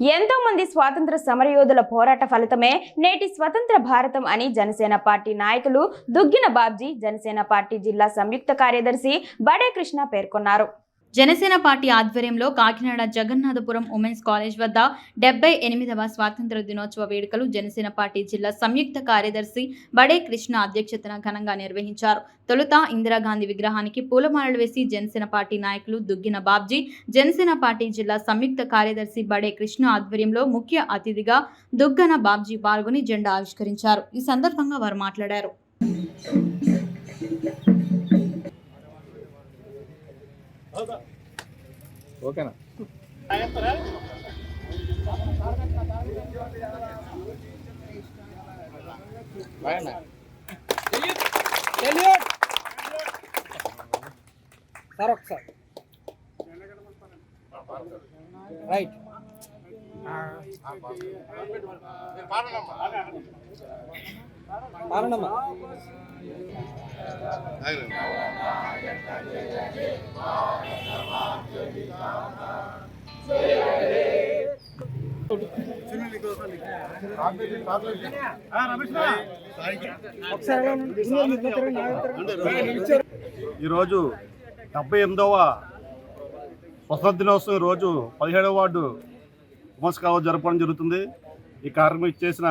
ఎంతో మంది స్వాతంత్ర సమరయోధుల పోరాట ఫలితమే నేటి స్వతంత్ర భారతం అని జనసేన పార్టీ నాయకులు దుగ్గిన బాబ్జీ జనసేన పార్టీ జిల్లా సంయుక్త కార్యదర్శి బడే కృష్ణ పేర్కొన్నారు. జనసేన పార్టీ ఆధ్వర్యంలో కాకినాడ జగన్నాథపురం ఉమెన్స్ కాలేజ్ వద్ద 78వ స్వాతంత్ర దినోత్సవ వేడుకలు జనసేన పార్టీ జిల్లా సంయుక్త కార్యదర్శి బడే కృష్ణ అధ్యక్షతన ఘనంగా నిర్వహించారు. తొలుత ఇందిరాగాంధీ విగ్రహానికి పూలమాలలు వేసి జనసేన పార్టీ నాయకులు దుగ్గిన బాబ్జీ జనసేన పార్టీ జిల్లా సంయుక్త కార్యదర్శి బడే కృష్ణ ఆధ్వర్యంలో ముఖ్య అతిథిగా దుగ్గన బాబ్జీ పాల్గొని జెండా ఆవిష్కరించారు. ఈ సందర్భంగా వారు మాట్లాడారు. ఓకేనా సార్ ఒకసారి రైట్ పాలనమ్మా ఈరోజు 78వ స్వతంత్ర దినోత్సవం రోజు 17వ వార్డు ఉమెన్స్ కాలేజ్ జరపడం జరుగుతుంది. ఈ కార్యక్రమం ఇచ్చేసిన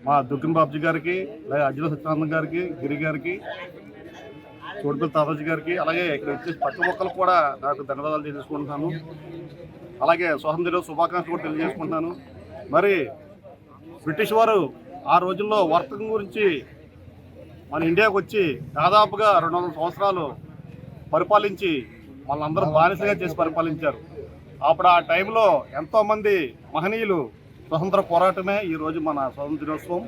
మా దుగ్గిన బాబ్జీ గారికి, అలాగే అజ్జల సత్యానంద గారికి, గిరి గారికి, చోటుపల్లి తాతాజీ గారికి, అలాగే ఇక్కడ వచ్చేసి ప్రతి ఒక్కరు కూడా నాకు ధన్యవాదాలు తెలియజేసుకుంటున్నాను. అలాగే స్వాతంత్ర దినోత్సవ శుభాకాంక్షలు కూడా తెలియజేసుకుంటున్నాను. మరి బ్రిటిష్ వారు ఆ రోజుల్లో వర్తకం గురించి మన ఇండియాకు వచ్చి దాదాపుగా 200 సంవత్సరాలు పరిపాలించి వాళ్ళందరూ బానిసగా చేసి పరిపాలించారు. అప్పుడు ఆ టైంలో ఎంతోమంది మహనీయులు స్వతంత్ర పోరాటమే ఈరోజు మన స్వతంత్ర దినోత్సవం.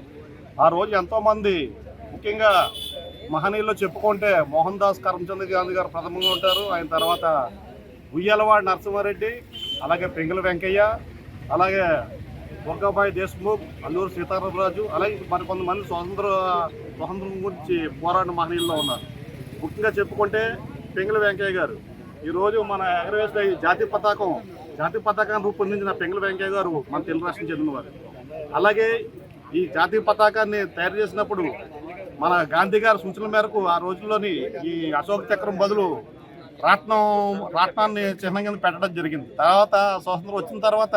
ఆ రోజు ఎంతోమంది ముఖ్యంగా మహనీయుల్లో చెప్పుకుంటే మోహన్ దాస్ కరమ్చంద్ గాంధీ గారు ప్రథమంగా ఉంటారు. ఆయన తర్వాత ఉయ్యాలవాడి నరసింహారెడ్డి, అలాగే పెంగళ వెంకయ్య, అలాగే దుర్గాబాయి దేశ్ముఖ్, అల్లూరు సీతారామరాజు, అలాగే మరికొంతమంది స్వతంత్రం గురించి పోరాడిన మహనీయుల్లో ఉన్నారు. ముఖ్యంగా చెప్పుకుంటే పెంగళ వెంకయ్య గారు ఈరోజు మన ఎగరవేసిన జాతీయ పతాకాన్ని రూపొందించిన పెంగళ వెంకయ్య గారు మన తెలుగు రాష్ట్రం చెందినవారు. అలాగే ఈ జాతీయ పతాకాన్ని తయారు చేసినప్పుడు మన గాంధీ గారి సూచనల మేరకు ఆ రోజుల్లోని ఈ అశోక చక్రం బదులు రాట్నాన్ని చిహ్నం కింద పెట్టడం జరిగింది. తర్వాత స్వాతంత్రం వచ్చిన తర్వాత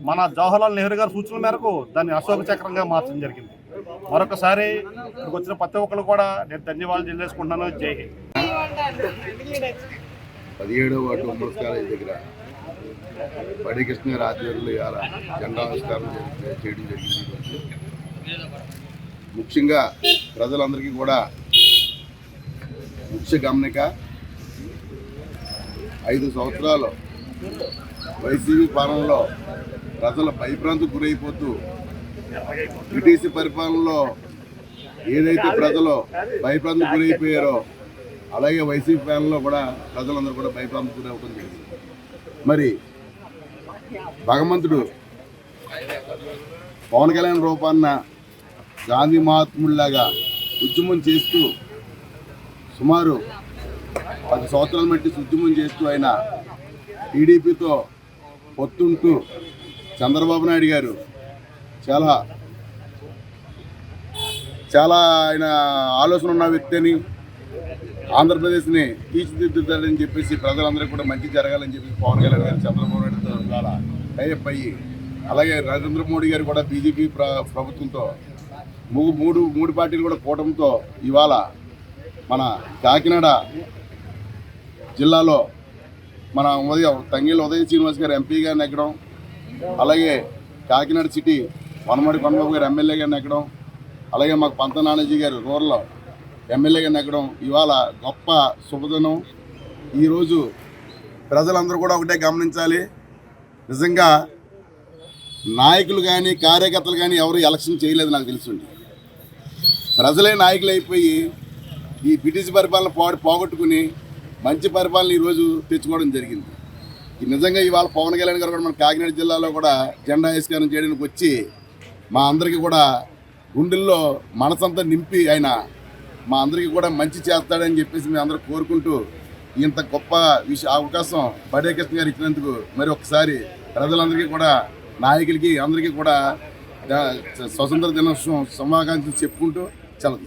మన జవహర్లాల్ నెహ్రూ గారి సూచనల మేరకు దాన్ని అశోక చక్రంగా మార్చడం జరిగింది. మరొకసారి ఇక్కడికి వచ్చిన ప్రతి ఒక్కరు కూడా నేను ధన్యవాదాలు తెలియజేసుకుంటున్నాను. జై హింద్. 17వ వార్డు ఉమెన్స్ కాలేజ్ దగ్గర బడే కృష్ణ గారి ఆధ్వర్యంలో ఇవాళ జెండా ఆవిష్కరణ చేయడం జరిగింది. ముఖ్యంగా ప్రజలందరికీ కూడా ముఖ్య గమనిక, 5 సంవత్సరాలు వైసీపీ పాలనలో ప్రజల భయభ్రాంతికి గురైపోతూ బ్రిటిష్ పరిపాలనలో ఏదైతే ప్రజలు భయభ్రాంతికి గురైపోయారో అలాగే వైసీపీ పాలనలో కూడా ప్రజలందరూ కూడా భయభ్రాంతికి గురవడం జరిగింది. మరి భగవంతుడు పవన్ కళ్యాణ్ రూపాన్న గాంధీ మహాత్ముడిలాగా ఉద్యమం చేస్తూ సుమారు 10 సంవత్సరాల మట్టి ఉద్యమం చేస్తూ ఆయన టీడీపీతో పొత్తుంటూ చంద్రబాబు నాయుడు గారు చాలా ఆయన ఆలోచన ఉన్న వ్యక్తి అని, ఆంధ్రప్రదేశ్ని తీర్చిదిద్దుతారని చెప్పేసి ప్రజలందరికీ కూడా మంచి జరగాలని చెప్పేసి పవన్ కళ్యాణ్ గారు చంద్రబాబు నాయుడుతో ఇవాళ టైఅప్ అయ్యి, అలాగే నరేంద్ర మోడీ గారు కూడా బీజేపీ ప్రభుత్వంతో మూడు పార్టీలు కూడా కూటమితో ఇవాళ మన కాకినాడ జిల్లాలో మన తంగేళ్ళ ఉదయ శ్రీనివాస్ గారు ఎంపీగా నెగ్గడం, అలాగే కాకినాడ సిటీ వనమడి కొనబాబు గారు ఎమ్మెల్యేగా నెగ్గడం, అలాగే మాకు పంత నానాజీ గారు రూరల్ ఎమ్మెల్యేగా నెగ్గడం ఇవాళ గొప్ప శుభదినం. ఈరోజు ప్రజలందరూ కూడా ఒకటే గమనించాలి, నిజంగా నాయకులు కానీ కార్యకర్తలు కానీ ఎవరు ఎలక్షన్ చేయలేదు. నాకు తెలుసుండి ప్రజలే నాయకులు అయిపోయి ఈ బ్రిటిష్ పరిపాలన పోగొట్టుకుని మంచి పరిపాలన ఈరోజు తెచ్చుకోవడం జరిగింది. నిజంగా ఇవాళ పవన్ కళ్యాణ్ గారు కూడా మన కాకినాడ జిల్లాలో కూడా జెండా ఆవిష్కరణ చేయడానికి వచ్చి మా అందరికీ కూడా గుండెల్లో మనసంతా నింపి ఆయన మా అందరికీ కూడా మంచి చేస్తాడని చెప్పేసి మేము అందరూ కోరుకుంటూ ఇంత గొప్ప అవకాశం బడే కృష్ణ గారు ఇచ్చినందుకు మరి ఒకసారి ప్రజలందరికీ కూడా, నాయకులకి అందరికీ కూడా స్వతంత్ర దినోత్సవం శుభాకాంక్షలు చెప్పుకుంటూ సెలవు.